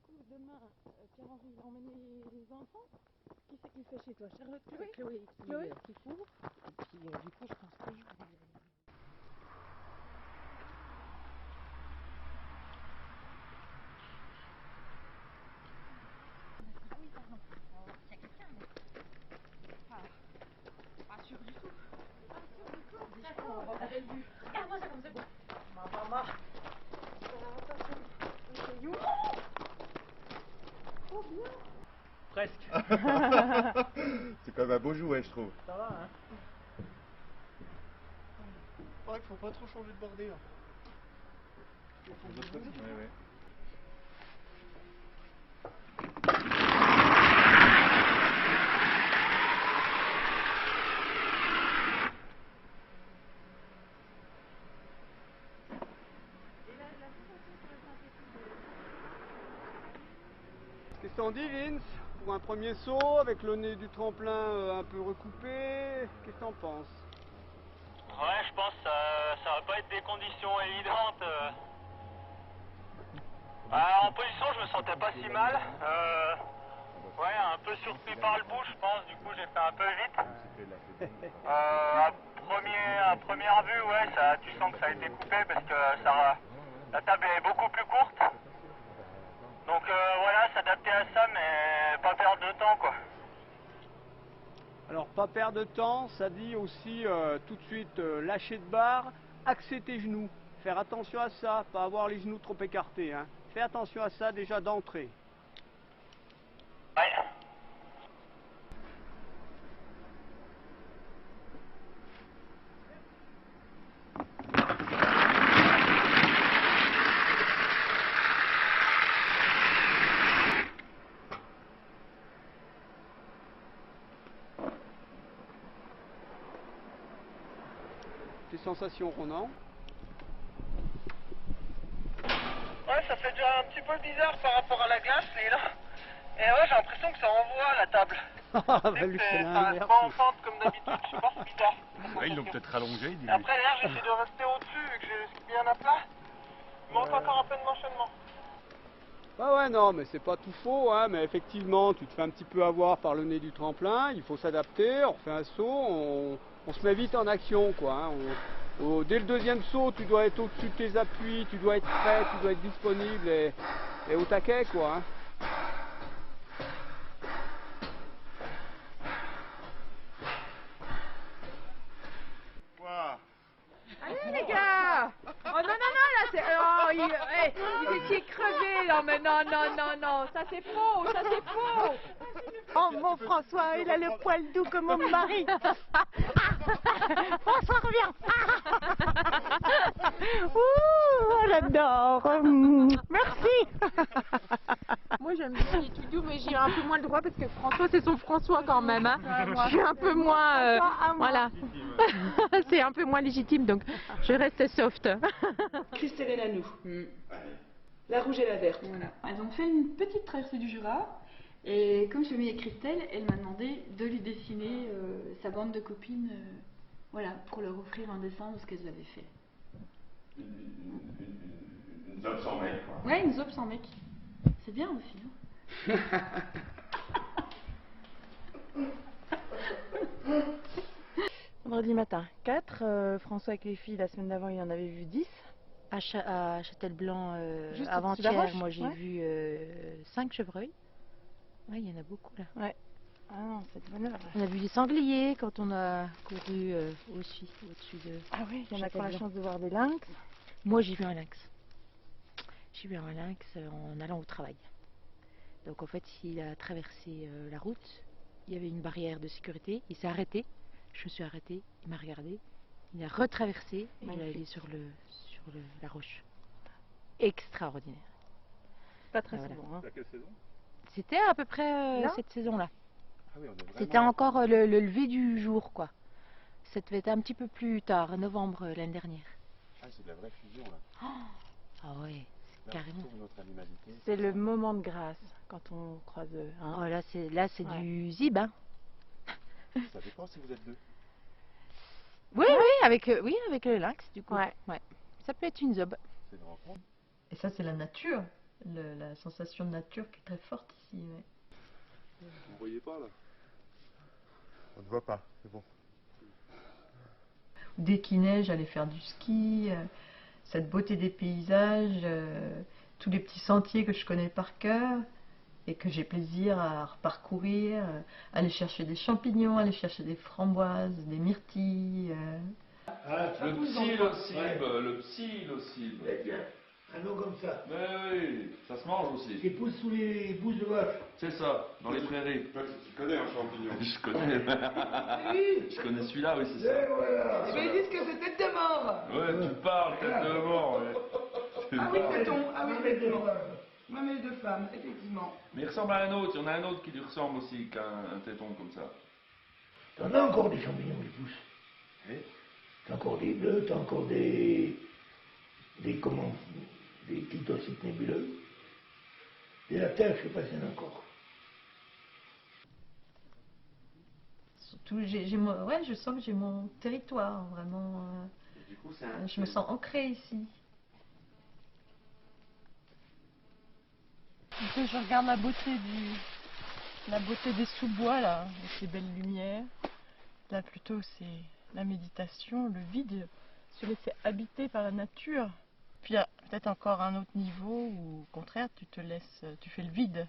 coup, demain, Pierre-Henri, il emmène les enfants. Qui c'est qui fait chez toi? Charlotte, Chloé? Chloé qui court. Et puis, du coup, je pense que je vais... Oui, pardon. On va voir s'il y a quelqu'un. Pas sûr du tout. Pas sûr du tout. Très fort. Regarde-moi ça comme c'est beau. Maman. Attention. C'est you. Oh bien. Presque. C'est quand même un beau jouet, je trouve. Ça va, hein? C'est vrai qu'il faut pas trop changer de bordée. Hein. Ouais, ouais. Qu'est-ce que t'en dis, Vince? Pour un premier saut, avec le nez du tremplin un peu recoupé, qu'est-ce que t'en penses? Ouais, je pense que ça va pas être des conditions évidentes. En position, je me sentais pas si mal. Ouais, un peu surpris par le bout, je pense. Du coup, j'ai fait un peu vite. À première vue, ouais, tu sens que ça a été coupé parce que la table est beaucoup plus courte. Donc voilà, s'adapter à ça, mais pas perdre de temps, quoi. Alors, pas perdre de temps, ça dit aussi tout de suite lâcher de barre, axer tes genoux. Faire attention à ça, pas avoir les genoux trop écartés. Hein. Fais attention à ça déjà d'entrée. Ouais. Tes sensations, Ronan? Ouais, ça fait déjà un petit peu bizarre par rapport à la glace, et là. Et ouais, j'ai l'impression que ça envoie la table. Ah, bah, lui, c'est l'inverse. Pas en fente comme d'habitude, je sais pas, c'est bizarre. Ouais, ils l'ont peut-être rallongé. Et après, derrière, j'essaie de rester au-dessus, vu que j'ai bien à plat. Il manque encore un peu de l'enchaînement. Ah ouais, non, mais c'est pas tout faux, hein, mais effectivement, tu te fais un petit peu avoir par le nez du tremplin, il faut s'adapter, on refait un saut, on se met vite en action, quoi. Hein, dès le deuxième saut, tu dois être au-dessus de tes appuis, tu dois être prêt, tu dois être disponible et au taquet, quoi. Hein. Allez les gars. Oh non, non, non, là c'est... Oh, vous étiez crevés, là, mais non, non, non, non, ça c'est faux, ça c'est faux. Oh, mon François, il a le poil doux comme mon mari. François, reviens. Ouh, on l'adore. Merci. Moi j'aime bien les tout doux, mais j'ai un peu moins le droit parce que François c'est son François quand même. Hein. Je suis un peu moins... voilà. C'est un peu moins légitime, donc je reste soft. Christelle et Nanou. La rouge et la verte. Voilà. Elles ont fait une petite traversée du Jura. Et comme je m'aimais Christelle, elle m'a demandé de lui dessiner sa bande de copines, voilà, pour leur offrir un dessin de ce qu'elles avaient fait. Une zob sans mec, quoi. Ouais, une zob sans mec. C'est bien aussi, hein. Vendredi matin, 4. François avec les filles, la semaine d'avant, il en avait vu 10. À Châtel-Blanc, Juste avant-hier, au-dessus de la roche, moi j'ai ouais. vu 5 chevreuils. Ouais, il y en a beaucoup là. Ouais. Ah non, c'est de bonne heure. On a vu des sangliers quand on a couru au-dessus de... Ah oui, il y en a qui ont la Châtel-Blanc. chance de voir des lynx. Moi j'ai vu un lynx. J'ai vu un lynx en allant au travail. Donc en fait, il a traversé la route. Il y avait une barrière de sécurité. Il s'est arrêté. Je me suis arrêtée. Il m'a regardé. Il a retraversé. Et il est allé sur la roche. Extraordinaire. Pas très Voilà. souvent. Hein. C'est à quelle saison? C'était à peu près Là cette saison-là. Ah oui, on est vraiment... C'était encore le lever du jour, quoi. Ça devait être un petit peu plus tard, novembre l'année dernière. Ah, c'est de la vraie fusion, là. Ah ouais, Là, carrément. on retrouve notre animalité. C'est le moment de grâce quand on croise. Hein. Oh là, c'est Ouais. du zib, hein. Ça dépend si vous êtes deux. Oui, oui, avec le lynx, du coup. Ouais. Ouais. Ça peut être une zob. C'est une rencontre. Et ça, c'est la nature. la sensation de nature qui est très forte ici. Ouais. Vous ne voyez pas là? On ne voit pas, c'est bon. Dès qu'il neige, aller faire du ski, cette beauté des paysages, tous les petits sentiers que je connais par cœur et que j'ai plaisir à reparcourir, aller chercher des champignons, aller chercher des framboises, des myrtilles. Le psilocibe. Eh bien, un nom comme ça. Mais oui, ça se mange aussi. Qui pousse sous les bouches de vache. C'est ça, dans les prairies. Tu connais un champignon? Je connais. Je connais celui-là, oui, c'est ça. Et voilà. Eh bien, ils disent que c'est tête de mort. Ouais, tu parles, tête de mort. Ouais. Ah oui, peut-on? Ah oui, effectivement. Mamelle de femme, effectivement. Mais il ressemble à un autre, il y en a un autre qui lui ressemble aussi, qu'un téton comme ça. T'en as encore des champignons qui poussent. Oui. T'as encore des bleus, t'as encore des clitocytes nébuleux. Et la terre, je sais pas s'il y en a encore. Surtout, ouais, je sens que j'ai mon territoire, vraiment. Du coup, Je me sens ancrée ici. Je regarde la beauté des sous-bois là, avec ces belles lumières. Là plutôt c'est la méditation, le vide, se laisser habiter par la nature. Puis il y a peut-être encore un autre niveau où au contraire tu fais le vide.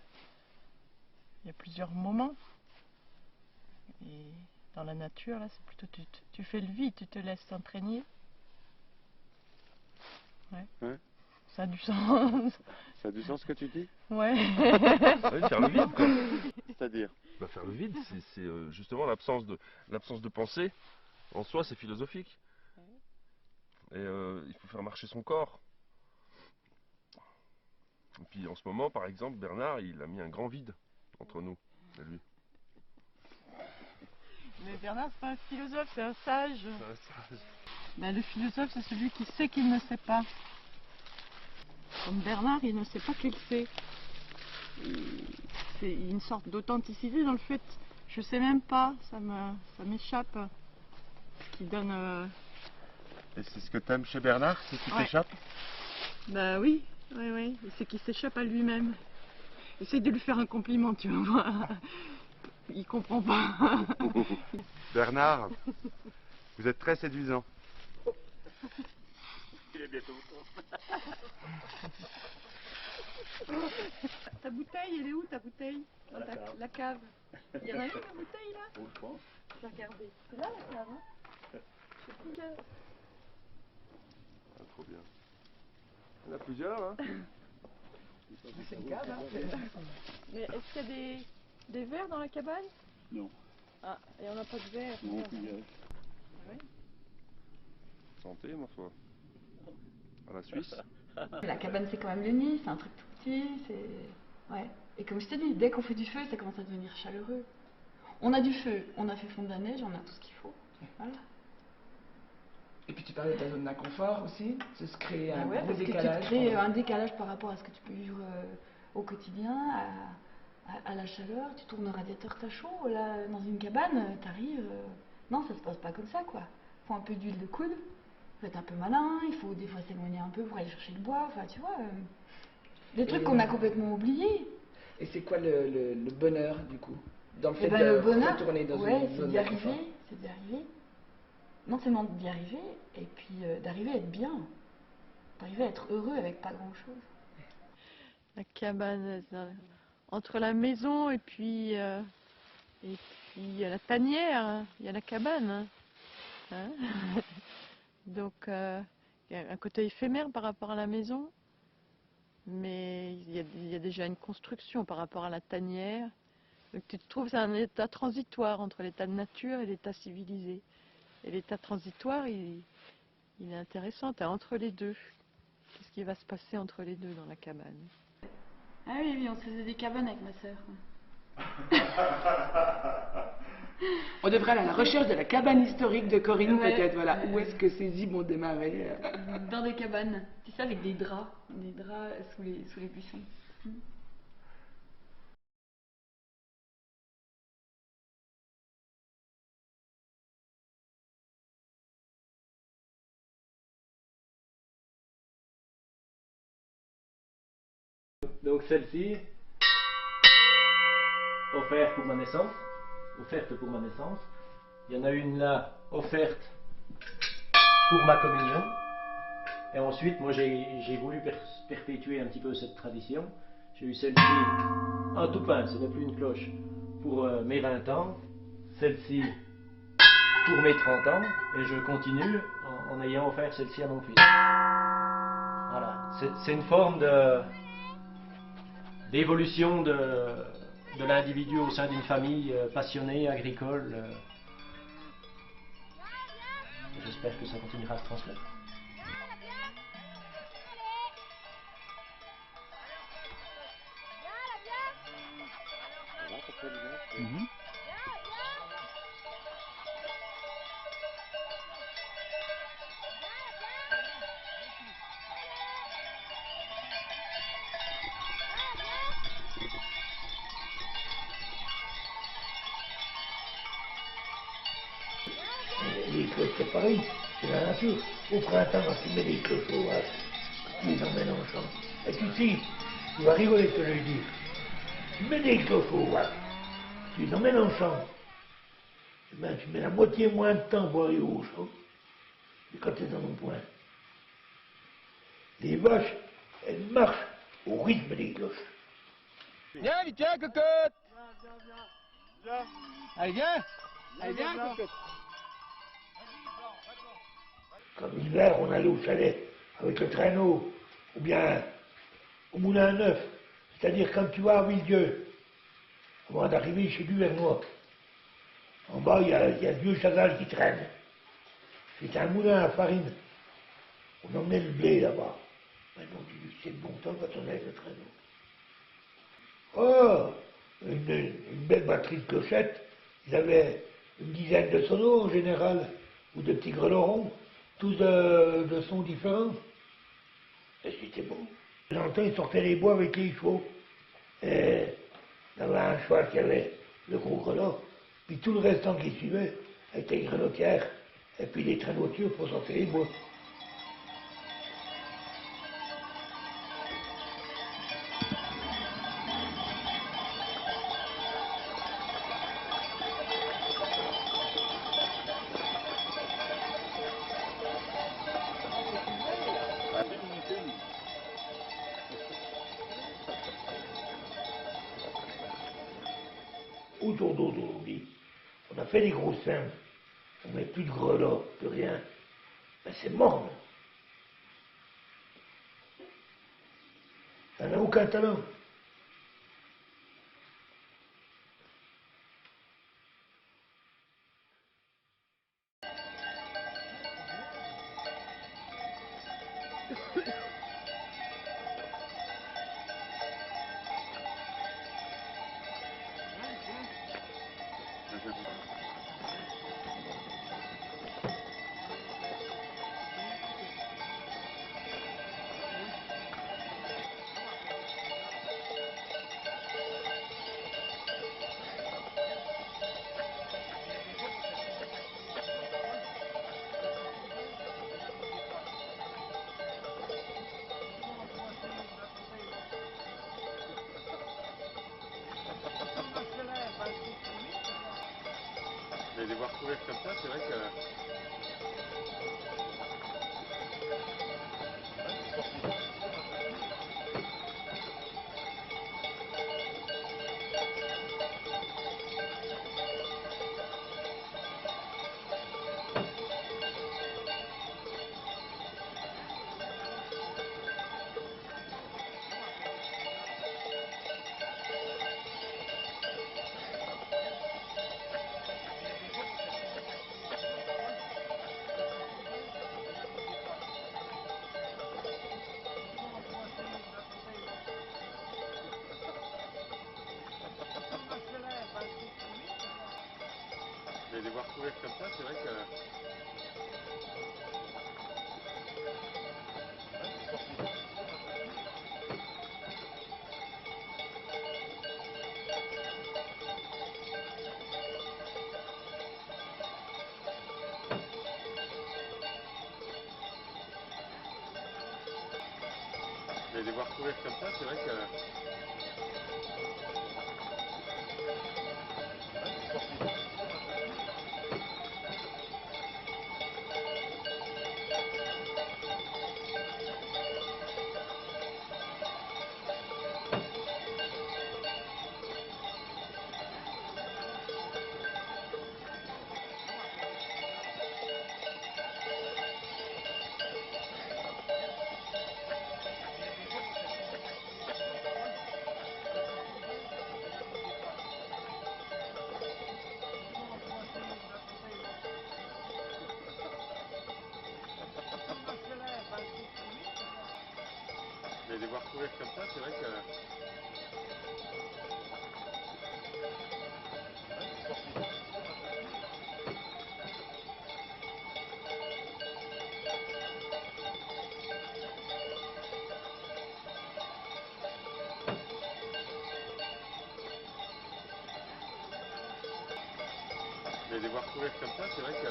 Il y a plusieurs moments. Et dans la nature là c'est plutôt tu fais le vide, tu te laisses t'entraîner. Ouais. Ça a du sens. Ça a du sens ce que tu dis? Ouais. Oui, faire le vide, quoi. C'est-à-dire? Bah, faire le vide, c'est justement l'absence de pensée. En soi, c'est philosophique. Et il faut faire marcher son corps. Et puis en ce moment, par exemple, Bernard, il a mis un grand vide entre nous et lui. Mais Bernard, c'est pas un philosophe, c'est un sage. Ben, le philosophe, c'est celui qui sait qu'il ne sait pas. Comme Bernard, il ne sait pas qu'il sait. C'est une sorte d'authenticité dans le fait, je sais même pas, ça m'échappe. Qui donne. Et c'est ce que t'aimes chez Bernard, c'est qu'il t'échappe? Bah oui, oui. C'est qu'il s'échappe à lui-même. Essaye de lui faire un compliment, tu vas voir. Il comprend pas. Bernard, vous êtes très séduisant. Il est bientôt. Ta bouteille, elle est où ta bouteille? Dans la cave. Il y en a une la bouteille là? Oh, je pense. Je vais regarder. C'est là la cave, hein? Je sais plus quelle. Ah, trop bien. Il y en a plusieurs, hein? C'est une cave, hein? Mais est-ce qu'il y a des verres dans la cabane? Non. Ah, et on n'a pas de verre. Non, Ah ouais? Santé, ma foi. À la Suisse. La cabane, c'est quand même le nid, c'est un truc tout petit, c'est... Ouais. Et comme je t'ai dit, dès qu'on fait du feu, ça commence à devenir chaleureux. On a du feu, on a fait fondre la neige, on a tout ce qu'il faut. Voilà. Et puis tu parlais de ta zone d'inconfort aussi, de se créer un Ouais, gros parce que décalage. tu crées un décalage par rapport à ce que tu peux vivre au quotidien, à la chaleur. Tu tournes au radiateur, t'as chaud. Là, dans une cabane, t'arrives... Non, ça se passe pas comme ça, quoi. Faut un peu d'huile de coude, faut être un peu malin, il faut des fois s'éloigner un peu pour aller chercher le bois, enfin, tu vois... Des trucs qu'on a complètement oubliés. Et c'est quoi le bonheur, du coup, dans le fait le bonheur, retourner dans ouais, une zone d'y d'inconfort? arriver, c'est d'y arriver. Non seulement d'y arriver, et puis d'arriver à être bien. D'arriver à être heureux avec pas grand-chose. La cabane, entre la maison et puis il y a la tanière, il y a la cabane. Hein. Donc il y a un côté éphémère par rapport à la maison, mais il y a déjà une construction par rapport à la tanière. Donc tu te trouves c'est un état transitoire entre l'état de nature et l'état civilisé. Et l'état transitoire, il est intéressant, tu es entre les deux. Qu'est-ce qui va se passer entre les deux dans la cabane? Ah oui, on se faisait des cabanes avec ma sœur. On devrait aller à la recherche de la cabane historique de Corinne, Ouais. peut-être, voilà. Où est-ce que ces zibes ont démarré? Dans des cabanes, tu sais, avec des draps sous les buissons. Donc celle-ci, offerte pour ma naissance. Offerte pour ma naissance. Il y en a une là, offerte pour ma communion. Et ensuite, moi j'ai voulu perpétuer un petit peu cette tradition. J'ai eu celle-ci, un tout pain, ce n'est plus une cloche, pour mes 20 ans. Celle-ci pour mes 30 ans. Et je continue en ayant offert celle-ci à mon fils. Voilà, c'est une forme d'évolution de l'individu au sein d'une famille passionnée, agricole. J'espère que ça continuera à se transmettre. Les cloches, c'est pareil, c'est la nature. Au printemps, quand tu mets des cloches au vaches, tu les emmènes en champ. Et tu sais, tu vas rigoler ce que je vais dire. Tu mets des cloches au vaches, tu les emmènes en champ. Eh ben, tu mets la moitié moins de temps pour arriver au champ que quand elles en ont point. Les vaches, elles marchent au rythme des cloches. Viens, viens, cocotte. Viens. Allez, viens. Allez, viens, cocotte. Comme l'hiver, on allait au chalet avec le traîneau, ou bien au moulin à neuf. C'est-à-dire quand tu vas à Villedieu, avant d'arriver chez Duvernois, en bas, il y a le vieux chazal qui traîne. C'est un moulin à farine. On emmenait le blé là-bas. Maintenant, tu dis, c'est le bon temps quand on avait le traîneau. Oh, une belle batterie de clochettes. Ils avaient une dizaine de sonos en général, ou de petits grelorons, tous de sons différents. Et c'était beau. De temps en temps, ils sortaient les bois avec les chevaux. Et il y avait un cheval qui avait le gros grelot, puis tout le restant qui suivait était les grelotières, et puis les traîneautures pour sortir les bois. Autour d'aujourd'hui, on a fait des gros seins, on met plus de grelots, plus rien. Ben c'est mort. Ça n'a aucun talent. Mais les voir courir comme ça, c'est vrai que... Mais les voir courir comme ça, c'est vrai que... Mais Mais les voir courir comme ça, c'est vrai que... Mais les voir courir comme ça, c'est vrai que... Mais les voir courir comme ça, c'est vrai que...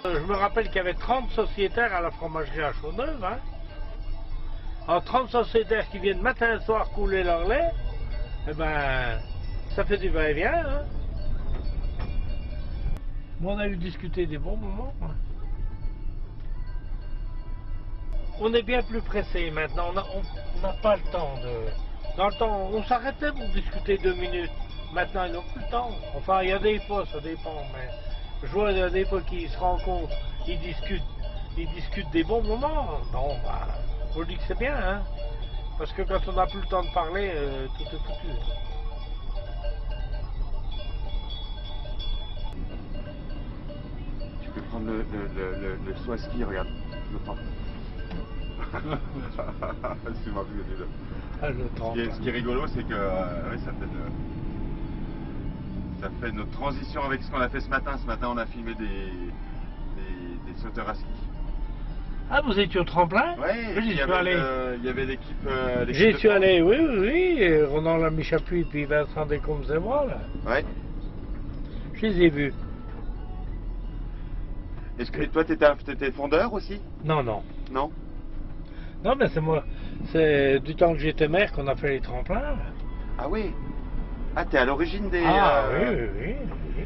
Je me rappelle qu'il y avait 30 sociétaires à la fromagerie à Chaudeuve. Hein. Alors 30 sociétaires qui viennent matin et soir couler leur lait, eh ben, ça fait du va-et-vient. Hein. Moi, on a eu discuté des bons moments. Hein. On est bien plus pressé maintenant, on n'a pas le temps de... Dans le temps, on s'arrêtait pour discuter 2 minutes. Maintenant, ils n'ont plus le temps. Enfin, il y a des fois, ça dépend, mais... Je vois, il y a des fois qu'ils se rencontrent, ils discutent des bons moments. Non, bah, je vous dis que c'est bien, hein. Parce que quand on n'a plus le temps de parler, tout est foutu. Tu peux prendre le saut à ski, regarde, je le prends. Excuse-moi, Ah, je le prends. Ce qui est rigolo, c'est que ouais, ça fait notre transition avec ce qu'on a fait ce matin. Ce matin, on a filmé des sauteurs à ski. Ah, vous étiez au tremplin? Oui, j'y suis allé. Il y avait l'équipe. J'y suis allé, oui, oui. Ronan Lamy-Chapuis, puis Vincent Descombes et moi, là. Ouais. Je les ai vus. Est-ce que toi, t'étais fondeur aussi? Non, non. Non? Non, mais c'est moi. C'est du temps que j'étais maire qu'on a fait les tremplins. Là. Ah oui. Ah, t'es à l'origine des... Ah oui, oui, oui.